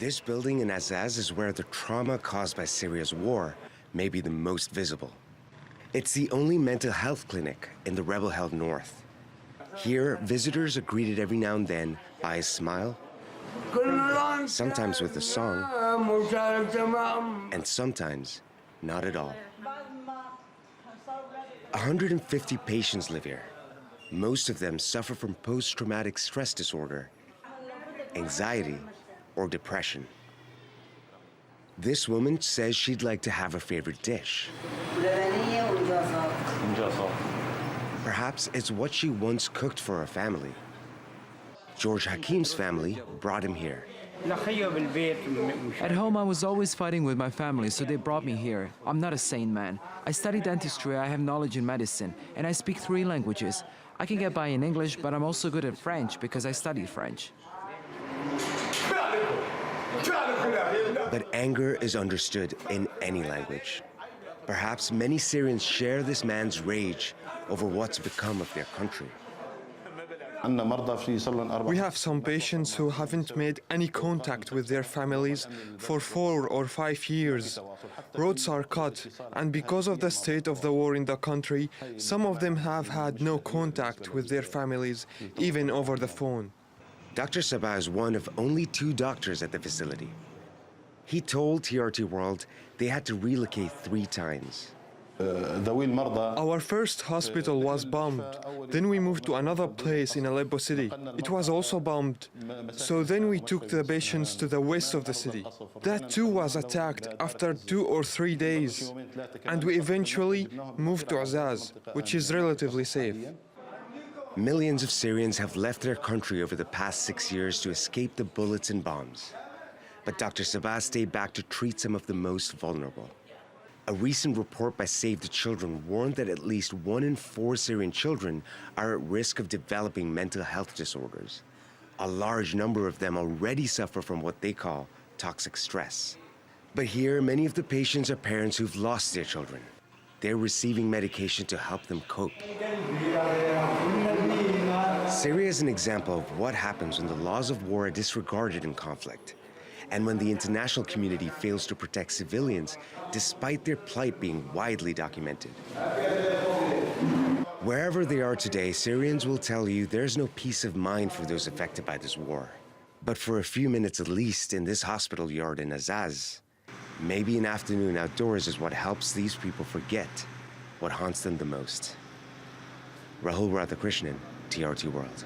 This building in Azaz is where the trauma caused by Syria's war may be the most visible. It's the only mental health clinic in the rebel-held north. Here, visitors are greeted every now and then by a smile, sometimes with a song, and sometimes not at all. 150 patients live here. Most of them suffer from post-traumatic stress disorder, anxiety, or depression. This woman says she'd like to have a favorite dish. Perhaps it's what she once cooked for her family. George Hakim's family brought him here. At home, I was always fighting with my family, so they brought me here. I'm not a sane man. I study dentistry, I have knowledge in medicine, and I speak 3 languages. I can get by in English, but I'm also good at French because I studied French. But anger is understood in any language. Perhaps many Syrians share this man's rage over what's become of their country. We have some patients who haven't made any contact with their families for 4 or 5 years. Roads are cut, and because of the state of the war in the country, some of them have had no contact with their families, even over the phone. Dr. Sabah is one of only 2 doctors at the facility. He told TRT World they had to relocate 3 times. Our first hospital was bombed. Then we moved to another place in Aleppo city. It was also bombed. So then we took the patients to the west of the city. That too was attacked after 2 or 3 days. And we eventually moved to Azaz, which is relatively safe. Millions of Syrians have left their country over the past 6 years to escape the bullets and bombs. But Dr. Sabah stayed back to treat some of the most vulnerable. A recent report by Save the Children warned that at least 1 in 4 Syrian children are at risk of developing mental health disorders. A large number of them already suffer from what they call toxic stress. But here, many of the patients are parents who've lost their children. They're receiving medication to help them cope. Syria is an example of what happens when the laws of war are disregarded in conflict, and when the international community fails to protect civilians despite their plight being widely documented. Wherever they are today, Syrians will tell you there's no peace of mind for those affected by this war. But for a few minutes at least in this hospital yard in Azaz, maybe an afternoon outdoors is what helps these people forget what haunts them the most. Rahul Radhakrishnan, TRT World.